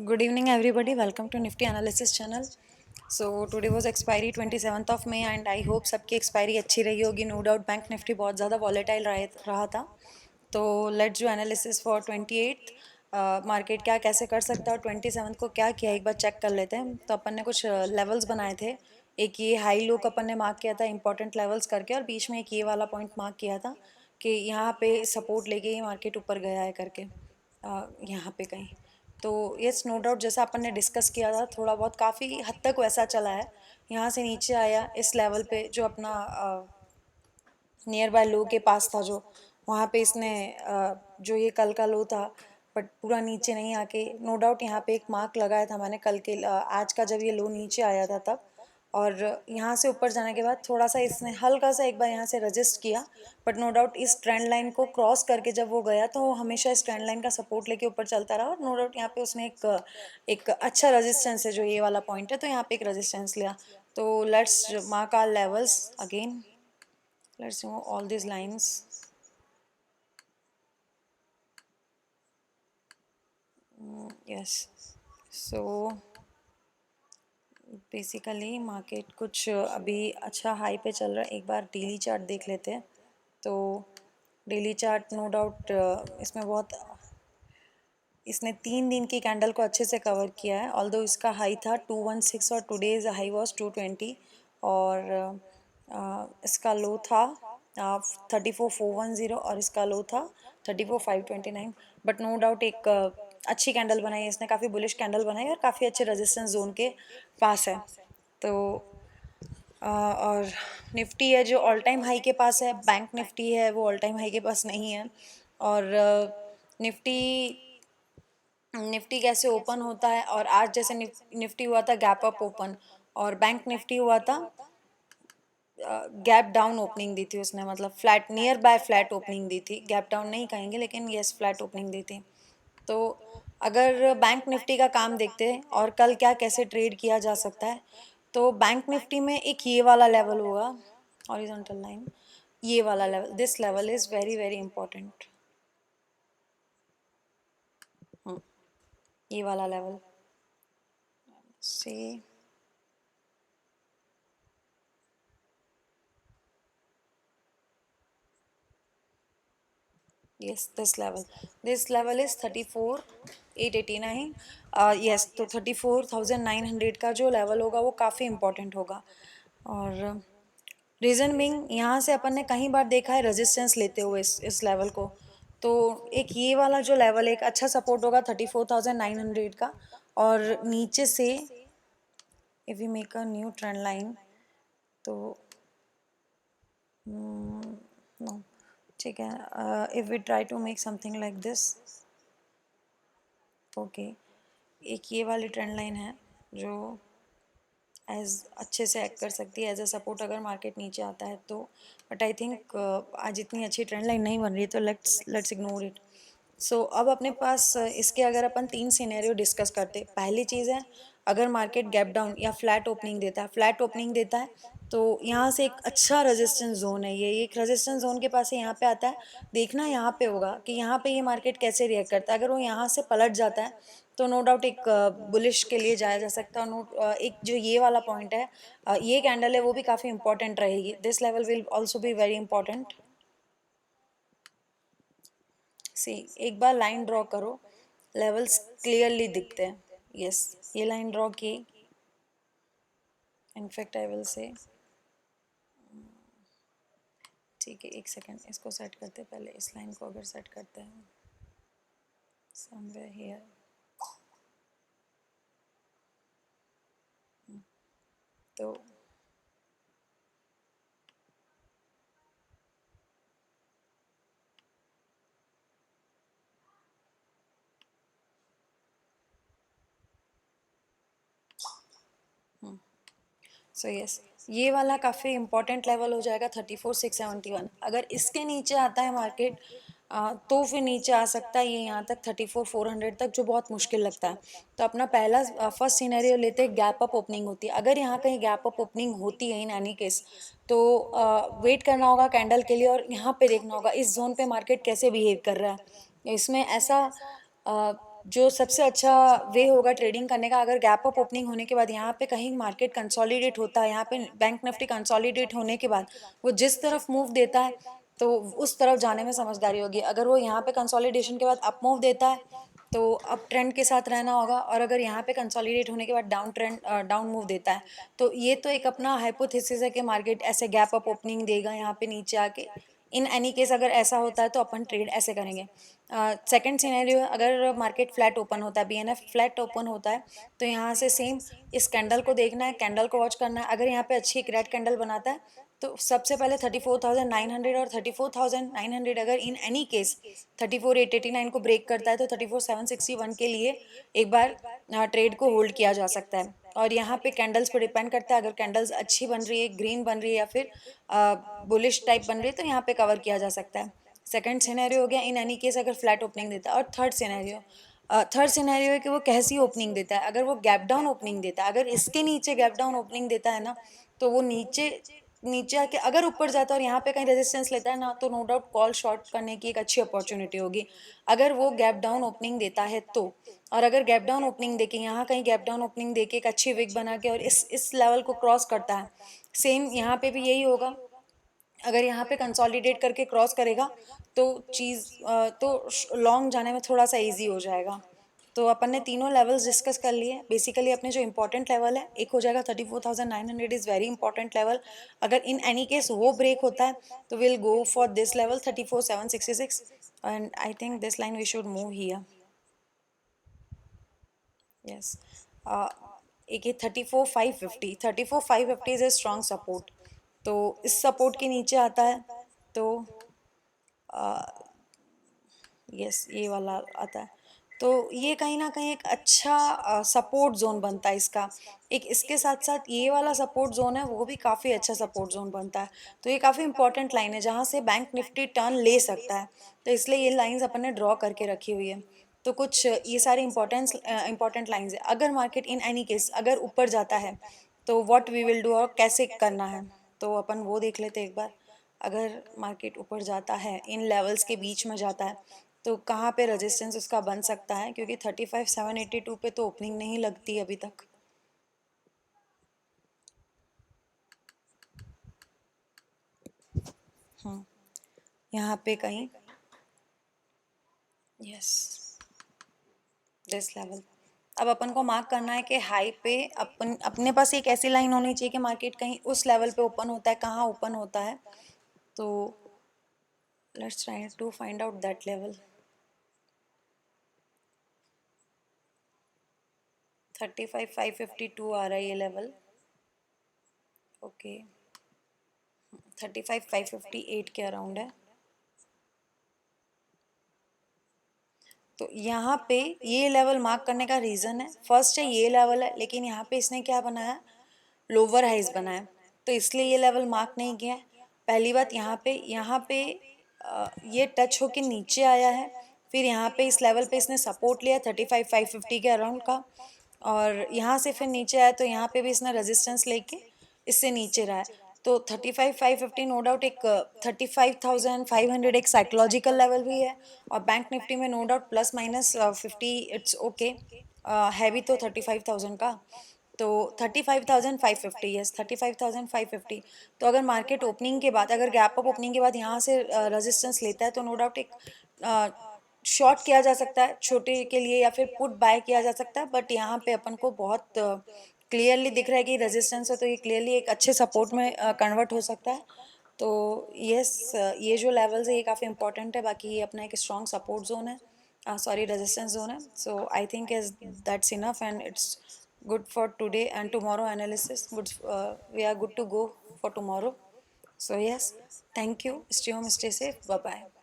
Good evening, everybody. Welcome to Nifty Analysis channel. So today was expiry 27th of May and I hope सबकी expiry अच्छी रही होगी. No doubt bank Nifty बहुत ज़्यादा volatile रहा था. तो let's do analysis for 28th. Market क्या कैसे कर सकता है और 27th को क्या किया एक बार चेक कर लेते हैं. तो अपन ने कुछ लेवल्स बनाए थे. एक ये हाई लो अपन ने मार्क किया था इंपॉर्टेंट लेवल्स करके और बीच में एक ये वाला पॉइंट मार्क किया था कि यहाँ पे सपोर्ट लेके ये मार्केट ऊपर गया है करके यहाँ पे कहीं. तो यस नो डाउट जैसा अपन ने डिस्कस किया था थोड़ा बहुत काफ़ी हद तक वैसा चला है. यहाँ से नीचे आया इस लेवल पे जो अपना नियर बाय लो के पास था जो वहाँ पे इसने जो ये कल का लो था बट पूरा नीचे नहीं आके नो डाउट यहाँ पे एक मार्क लगाया था मैंने कल के आज का जब ये लो नीचे आया था तब. और यहाँ से ऊपर जाने के बाद थोड़ा सा इसने हल्का सा एक बार यहाँ से रजिस्ट किया बट नो डाउट इस ट्रेंड लाइन को क्रॉस करके जब वो गया तो वो हमेशा इस ट्रेंड लाइन का सपोर्ट लेके ऊपर चलता रहा और नो डाउट यहाँ पे उसने एक अच्छा रेजिस्टेंस है जो ये वाला पॉइंट है तो यहाँ पे एक रेजिस्टेंस लिया. तो let's mark our levels again. Let's remove all these lines. Yes. So basically market कुछ अभी अच्छा हाई पे चल रहा है. एक बार डेली चार्ट देख लेते हैं. तो डेली चार्ट नो डाउट इसने 3 दिन की कैंडल को अच्छे से कवर किया है. ऑल्दो इसका हाई था 216 और टुडेज हाई वॉज 220 और इसका लो था 34,410 और इसका लो था 34,529. बट नो डाउट एक अच्छी कैंडल बनाई है इसने. काफ़ी बुलिश कैंडल बनाई और काफ़ी अच्छे रेजिस्टेंस जोन के पास है. तो और निफ्टी है जो ऑल टाइम हाई के पास है. बैंक निफ्टी है वो ऑल टाइम हाई के पास नहीं है. और निफ्टी निफ्टी कैसे ओपन होता है और आज जैसे निफ्टी हुआ था गैप अप ओपन और बैंक निफ्टी हुआ था गैप डाउन ओपनिंग दी थी उसने. मतलब flat near by flat opening दी थी. गैप डाउन नहीं कहेंगे लेकिन यस फ्लैट ओपनिंग दी थी. तो अगर बैंक निफ्टी का काम देखते हैं और कल क्या कैसे ट्रेड किया जा सकता है तो बैंक निफ्टी में एक ये वाला लेवल होगा हॉरिजॉन्टल लाइन. ये वाला level this level is very very important. ये वाला लेवल से yes this level is 34,889. yes तो 34,900 का जो लेवल होगा वो काफ़ी इम्पोर्टेंट होगा. और रीज़न बिंग यहाँ से अपन ने कई बार देखा है रेजिस्टेंस लेते हुए इस लेवल को. तो एक ये वाला जो लेवल एक अच्छा सपोर्ट होगा 34,900 का. और नीचे से if we make a new trend line तो नो ठीक है. If we try to make something like this okay. एक ये वाली ट्रेंड लाइन है जो एज अच्छे से एक्ट कर सकती है एज अ सपोर्ट अगर मार्केट नीचे आता है तो. बट आई थिंक आज इतनी अच्छी ट्रेंड लाइन नहीं बन रही है तो लेट्स इग्नोर इट. सो अब अपने पास इसके अगर अपन 3 सिनेरियो डिस्कस करते. पहली चीज़ है अगर मार्केट गैप डाउन या फ्लैट ओपनिंग देता है. फ्लैट ओपनिंग देता है तो यहाँ से एक अच्छा रेजिस्टेंस जोन है. ये एक रेजिस्टेंस जोन के पास यहाँ पे आता है. देखना यहाँ पे होगा कि यहाँ पे ये मार्केट कैसे रिएक्ट करता है. अगर वो यहाँ से पलट जाता है तो नो डाउट एक बुलिश के लिए जाया जा सकता है. एक जो ये वाला पॉइंट है ये कैंडल है वो भी काफ़ी इंपॉर्टेंट रहेगी. This level will also be very important. See एक बार लाइन ड्रॉ करो लेवल्स क्लियरली दिखते हैं. यस ये लाइन ड्रॉ की. इनफैक्ट आई विल से ठीक है एक सेकेंड इसको सेट करते पहले. इस लाइन को अगर सेट करते हैं समवेयर हियर तो सो यस ये वाला काफ़ी इंपॉर्टेंट लेवल हो जाएगा 34,671. अगर इसके नीचे आता है मार्केट तो फिर नीचे आ सकता है ये यहाँ तक 34,400 तक जो बहुत मुश्किल लगता है. तो अपना पहला फर्स्ट सिनेरियो लेते हैं गैप अप ओपनिंग होती है. अगर यहाँ कहीं गैप अप ओपनिंग होती है इन एनी केस तो वेट करना होगा कैंडल के लिए और यहाँ पे देखना होगा इस जोन पे मार्केट कैसे बिहेव कर रहा है. इसमें ऐसा जो सबसे अच्छा वे होगा ट्रेडिंग करने का, अगर गैप अप ओपनिंग होने के बाद यहाँ पे कहीं मार्केट कंसोलिडेट होता है, यहाँ पे बैंक निफ्टी कंसोलिडेट होने के बाद वो जिस तरफ मूव देता है तो उस तरफ जाने में समझदारी होगी। अगर वो यहाँ पे कंसोलिडेशन के बाद अप मूव देता है तो अप ट्रेंड के साथ रहना होगा, और अगर यहाँ पे कंसोलिडेट होने के बाद डाउन ट्रेंड डाउन मूव देता है तो ये तो एक अपना हाइपोथेसिस है कि मार्केट ऐसे गैप अप ओपनिंग देगा यहाँ पे नीचे आके। इन एनी केस अगर ऐसा होता है तो अपन ट्रेड ऐसे करेंगे। सेकंड सिनेरियो, अगर मार्केट फ्लैट ओपन होता है, बीएनएफ फ्लैट ओपन होता है तो यहाँ से सेम इस कैंडल को देखना है, कैंडल को वॉच करना है। अगर यहाँ पे अच्छी एक रेड कैंडल बनाता है तो सबसे पहले 34,900 और 34,900 अगर इन एनी केस 34,889 को ब्रेक करता है तो 34,761 के लिए एक बार ट्रेड को होल्ड किया जा सकता है। और यहाँ पे कैंडल्स पे डिपेंड करता है, अगर कैंडल्स अच्छी बन रही है, ग्रीन बन रही है या फिर बुलिश टाइप बन रही है तो यहाँ पे कवर किया जा सकता है। सेकंड सिनेरियो हो गया इन एनी केस अगर फ्लैट ओपनिंग देता है। और थर्ड सिनेरियो है कि वो कैसी ओपनिंग देता है। अगर वो गैप डाउन ओपनिंग देता है, अगर इसके नीचे गैप डाउन ओपनिंग देता है ना तो वो नीचे नीचे आके अगर ऊपर जाता है और यहाँ पे कहीं रेजिस्टेंस लेता है ना तो नो डाउट कॉल शॉर्ट करने की एक अच्छी अपॉर्चुनिटी होगी, अगर वो गैप डाउन ओपनिंग देता है तो। और अगर गैप डाउन ओपनिंग देके यहाँ कहीं गैप डाउन ओपनिंग देके एक अच्छी विक बना के और इस लेवल को क्रॉस करता है, सेम यहाँ पे भी यही होगा। अगर यहाँ पे कंसोलिडेट करके क्रॉस करेगा तो चीज़ तो लॉन्ग जाने में थोड़ा सा इजी हो जाएगा। तो अपन ने तीनों लेवल्स डिस्कस कर लिए। बेसिकली अपने जो इंपॉर्टेंट लेवल है, एक हो जाएगा 34,900 इज़ वेरी इंपॉर्टेंट लेवल। अगर इन एनी केस वो ब्रेक होता है तो will go for this level 34,766 and I think this line we should move here. Yes, एक ये 34,550 इज़ ए स्ट्रॉन्ग सपोर्ट। तो इस सपोर्ट के नीचे आता है तो यस ये वाला आता है तो ये कहीं ना कहीं एक अच्छा सपोर्ट जोन बनता है इसका। एक इसके साथ साथ ये वाला सपोर्ट जोन है वो भी काफ़ी अच्छा सपोर्ट जोन बनता है। तो ये काफ़ी इंपॉर्टेंट लाइन है जहाँ से बैंक निफ्टी टर्न ले सकता है, तो इसलिए ये लाइंस अपन ने ड्रॉ करके रखी हुई है। तो कुछ ये सारी इंपॉर्टेंट लाइंस है। अगर मार्केट इन एनी केस अगर ऊपर जाता है तो व्हाट वी विल डू और कैसे करना है तो अपन वो देख लेते एक बार। अगर मार्केट ऊपर जाता है, इन लेवल्स के बीच में जाता है तो कहाँ पे रेजिस्टेंस उसका बन सकता है, क्योंकि 35,782 पे तो ओपनिंग नहीं लगती अभी तक। यहाँ पे कहीं यस दिस लेवल। अब अपन को मार्क करना है कि हाई पे अपने पास एक ऐसी लाइन होनी चाहिए कि मार्केट कहीं उस लेवल पे ओपन होता है, कहाँ ओपन होता है। तो let's try to find out that level. 35,552 आ रहा है ये लेवल। ओके, 35,558 के अराउंड है। तो यहाँ पे ये लेवल मार्क करने का रीज़न है, फर्स्ट है ये लेवल है, लेकिन यहाँ पे इसने क्या बनाया, लोअर हाइज बनाया, तो इसलिए ये लेवल मार्क नहीं किया है। पहली बात यहाँ पे ये टच होके नीचे आया है, फिर यहाँ पे इस लेवल पे इसने सपोर्ट लिया 35,550 के अराउंड का, और यहाँ से फिर नीचे आया तो यहाँ पे भी इसने रेजिस्टेंस लेके इससे नीचे रहा है। तो 35,550 नो डाउट एक 35,500 एक साइकोलॉजिकल लेवल भी है, और बैंक निफ्टी में no doubt plus minus 50 it's okay है भी तो 35,000 का। तो 35,550, यस 35,550। तो अगर मार्केट ओपनिंग के बाद, अगर गैप अप ओपनिंग के बाद यहाँ से रेजिस्टेंस लेता है तो नो डाउट एक शॉर्ट किया जा सकता है छोटे के लिए, या फिर पुट बाय किया जा सकता है। बट यहाँ पे अपन को बहुत क्लियरली दिख रहा है कि रेजिस्टेंस है, तो ये क्लियरली एक अच्छे सपोर्ट में कन्वर्ट हो सकता है। तो यस ये जो लेवल्स है ये काफ़ी इंपॉर्टेंट है। बाकी ये अपना एक स्ट्रॉन्ग सपोर्ट जोन है, सॉरी रेजिस्टेंस जोन है। So I think is that's enough and it's good for today and tomorrow analysis. Good, we are good to go for tomorrow. So yes, thank you. Stay home, stay safe. Bye bye.